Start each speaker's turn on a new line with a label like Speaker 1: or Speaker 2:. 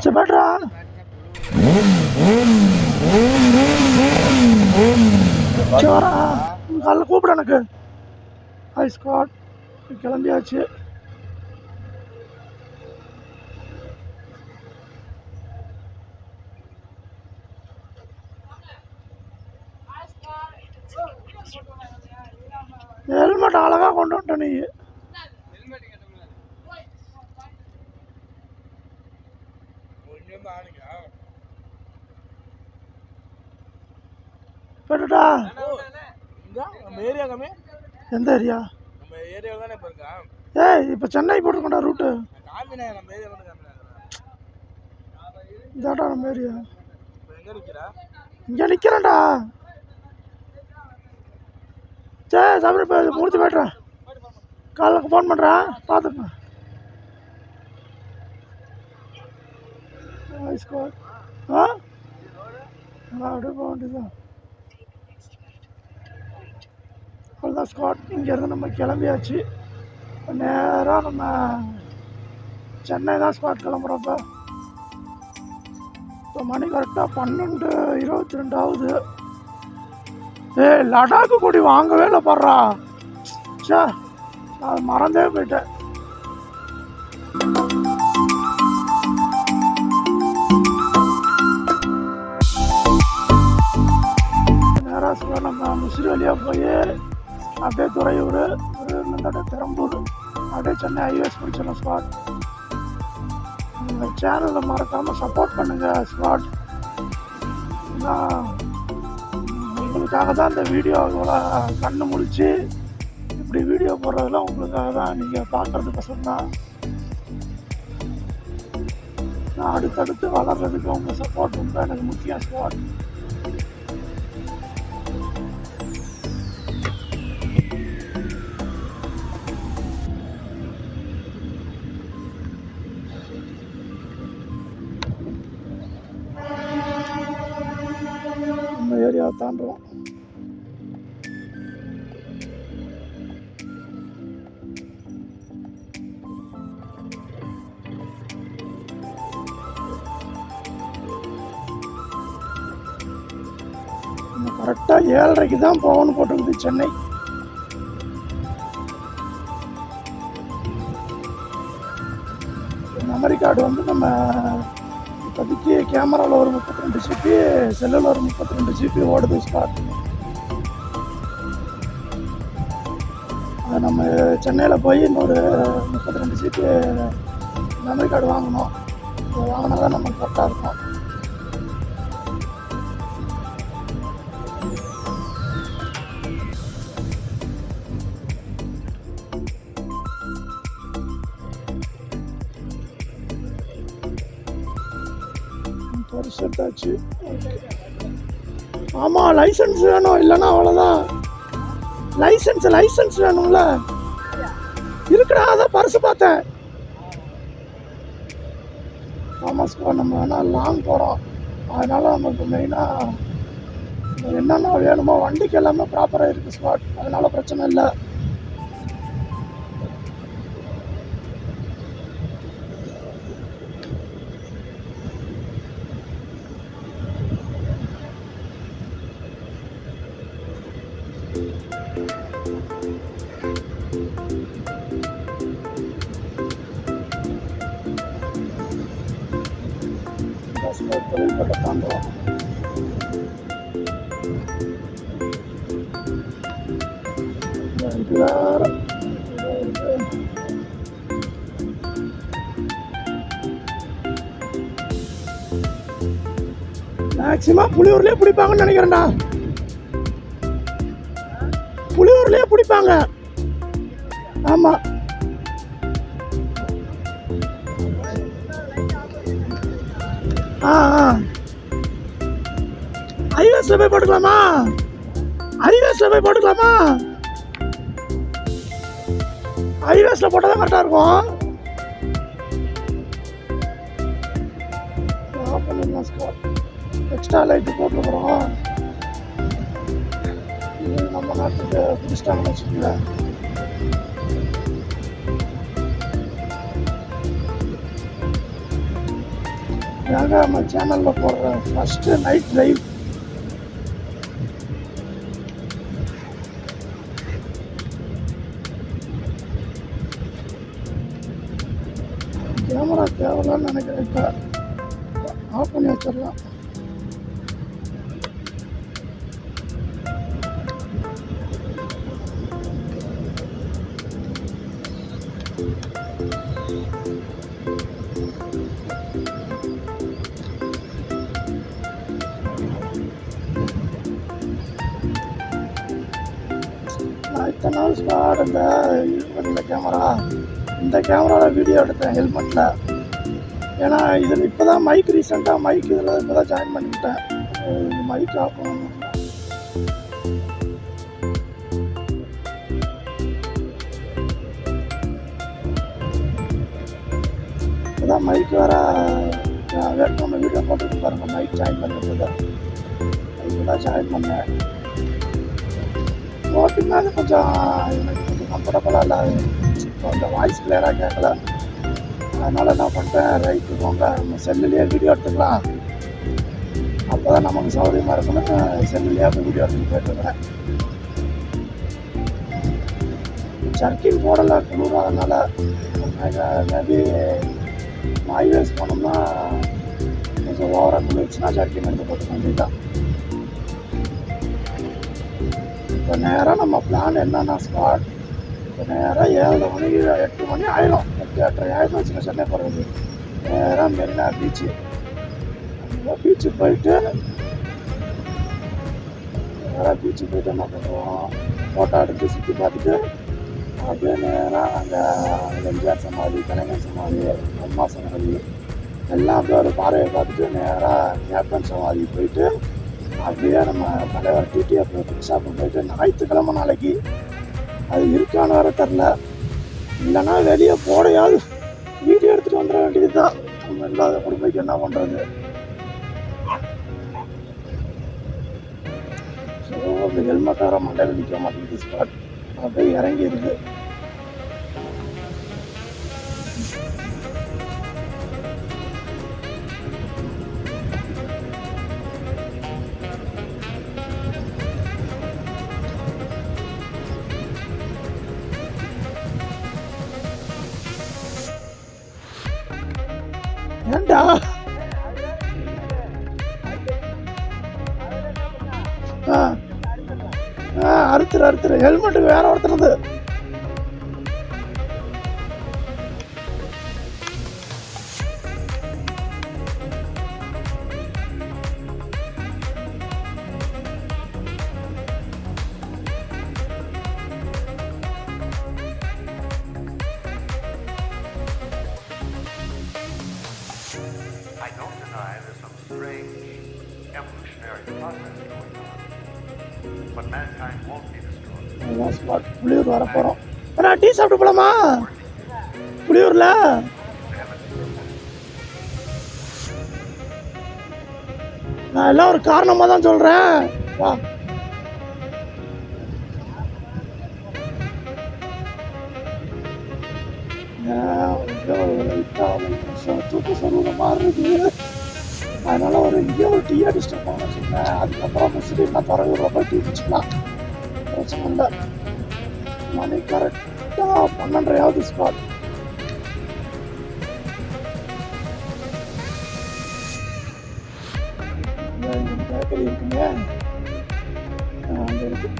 Speaker 1: செப்பட்ரா சோரா காலைல கூப்பிட எனக்கு ஹை ஸ்காட் கிளம்பியாச்சு. ஹெல்மெட் அழகா கொண்டு வந்துட்ட நீ. போட்டுட்டா எந்த ஏரியா? ஏய் இப்போ சென்னை போட்டுக்கோண்டா ரூட்டு. இதாட்டா நம்ம ஏரியா. இங்கே நிற்கிறேன்டா. சரி சாப்பிட போய் முடிச்சு போய்ட்றேன். காலைல ஃபோன் பண்ணுறேன் பார்த்துப்பேன். ஆ அப்படியே போக வேண்டியதுதான். அவ்வளோதான் ஸ்காட். இங்கேருந்து நம்ம கிளம்பியாச்சு. நேராக நம்ம சென்னை தான் ஸ்காட் கிளம்புறப்ப. இப்போ மணி கரெக்டாக 12:22 ஆகுது. லடாக்கு கொடி வாங்கவே இல்லை பாடுறா. சே நான் மறந்தே போயிட்டேன். நேராக நம்ம முசிறி வழியாக போய் அப்படியே துறையூர், துறையூர்லேருந்து பெரம்பூர், அப்படியே சென்னை ஹைவேஸ் பிடிச்சிடலாம் ஸ்பாட். இந்த சேனலை மறக்காமல் சப்போர்ட் பண்ணுங்கள் ஸ்பாட். உங்களுக்காக தான் இந்த வீடியோ இவ்வளோ கண்ணு முழிச்சு இப்படி வீடியோ போடுறதெல்லாம் உங்களுக்காக தான். நீங்கள் பார்க்குறதுக்கோசரம் தான். நான் அடுத்தடுத்து வளர்கிறதுக்கு உங்கள் சப்போர்ட் ரொம்ப எனக்கு முக்கியம் ஸ்பாட். இந்த ஏரியாவை தாண்டுறோம். கரெக்டாக 7:30க்கு தான் போகணும்னு போட்டுருக்குது சென்னை. மெமரி கார்டு வந்து நம்ம இப்போதைக்கு கேமராவில் ஒரு 32 GB, செல்லில் ஒரு 32 GB ஓடுது ஸ்பாட். அது நம்ம சென்னையில் போய் இன்னொரு 32 GB மெமரி கார்டு வாங்கணும். வாங்கினா தான் நமக்கு கரெக்டாக இருக்கும். செட்டாச்சு. ஆமாம் லைசன்ஸ் வேணும், இல்லைன்னா அவ்வளோதான். லைசன்ஸ் வேணும்ல. இருக்குடா, அதான் பரிசு பார்த்தேன். ஆமாம் ஸ்கூல் நம்ம வேணால் லாங் போகிறோம். அதனால் நமக்கு மெயினாக என்னென்ன வேணுமோ வண்டிக்கு எல்லாமே ப்ராப்பராக இருக்குது ஸ்பாட். அதனால் பிரச்சனை இல்லை. தொழில்பட்ட தாண்டுவோம். இது வேற மேக்சிமம் புளியூர்லேயே பிடிப்பாங்கன்னு நினைக்கிறேன்டா. புளியூர்லேயே பிடிப்பாங்க. ஆமாம் ஹைவேஸ்ல போய் போட்டுக்கலாமா? ஹைவேஸ்ல போய் போட்டுக்கலாமா? ஹைவேஸ்ல போட்டால் தான் கரெக்டாக இருக்கும். எக்ஸ்ட்ரா லைட்டு போட்டுருக்குறோம். நம்ம நாட்டுக்கு பிடிச்சிட்டாங்கன்னு வச்சுக்கோங்க. இதாங்க நம்ம சேனலில் போடுற ஃபஸ்ட்டு நைட் லைவ். கேமரா தேவையில்லான்னு நினைக்கிறேன். இப்போ ஆஃப் பண்ணி வச்சிடலாம். நான் இத்தனை நாள் ஸ்பாட் இந்த கேமரா, இந்த கேமராவில் வீடியோ எடுத்தேன் ஹெல்மெட்டில். ஏன்னா இதில் இப்போ தான் மைக் ரீசெண்டாக மைக் இதில் இப்போ தான் ஜாயின் பண்ணிக்கிட்டேன். மைக் ஆஃப் பண்ணணும். இப்போ தான் மைக் வேறு வேறு வீடியோ போட்டுட்டு பாருங்கள். மைக் ஜாயின் பண்ணிட்டு இப்போ தான் ஜாயின் பண்ணேன். போட்டுன்னா கொஞ்சம் எனக்கு கொஞ்சம் கம்ஃபர்டபுளாக இல்லை. இப்போ அந்த வாய்ஸ் கிளியராக கேட்கல. அதனால் என்ன பண்ணிட்டேன், ரைட்டு போங்க நம்ம செல்லுலேயே வீடியோ எடுத்துக்கலாம், அப்போ தான் நமக்கு சௌகரியமாக இருக்குன்னு செல்லுலேயே போய் வீடியோ எடுத்துகிட்டு போயிட்டுருக்கிறேன். சர்க்கின் போடலை குளிர், அதனால் மேபி ஐவேஸ் போனோம்னா கொஞ்சம் ஓவராக குளிர்ச்சுன்னா சர்க்கின் எடுத்து போட்டு வேண்டியதுதான். இப்போ நேராக நம்ம பிளான் என்னென்னா ஸ்பாட், இப்போ நேராக 7 மணிக்கு 8 மணி ஆயிடும், 8-8:30 ஆயிரம் வச்சுங்க சென்னை போகிறது. நேராக மெரினா பீச்சு, பீச்சுக்கு போயிட்டு நேராக பீச்சுக்கு போயிட்டு என்ன பண்ணுவோம், ஃபோட்டோ எடுத்து சுற்றி பார்த்துட்டு அப்படியே நேராக அங்கே எம்ஜிஆர் சமாதி, கலைஞர் சமாதி, அம்மா சமாதி எல்லாம் அப்படியே ஒரு பாறையை பார்த்துட்டு நேராக கேப்டன் சமாதி போயிட்டு அப்படியே நம்ம தலைவர் டிடி அப்புறம் புதுசாக போயிட்டு ஞாயிற்றுக்கிழமை நாளைக்கு அது இருக்கான்னு வர தெரில, இல்லைன்னா வெளியே போடையாவது வீடியோ எடுத்துகிட்டு வந்துட வேண்டியது தான். நம்ம இல்லாத குடும்பத்துக்கு என்ன பண்ணுறது. ஸோ அந்த ஹெல்மெட் வர மண்டையில் நிற்க மாட்டேங்குது ஸ்பாட், அப்படியே இறங்கிடுது. ஏண்டா அறுத்துரு ஹெல்மெட்டுக்கு வேற ஒருத்தருது.
Speaker 2: I don't deny there's some strange evolutionary process going on, but mankind won't be destroyed.
Speaker 1: Puliyur வர போகிறோம். ஆனால் டீ சாப்பிட்டு போகலாமா புளியூரில்? நான் எல்லாம் ஒரு காரணமாக தான் சொல்கிறேன். வா தூக்க சொல்லுற மாதிரி இருக்குது. அதனால இங்கே ஒரு டீ அடிச்சுட்டு போகணும்னு சொன்னேன். அதுக்கப்புறம் முஸ்லீம்லாம் துறவிடுறப்ப டீ குடிச்சுக்கலாம், பிரச்சனை இல்லை. மணி கரெக்டாக 12:30 ஸ்பாட். பேக்கரி இருக்குங்க, அங்கே இருக்கு.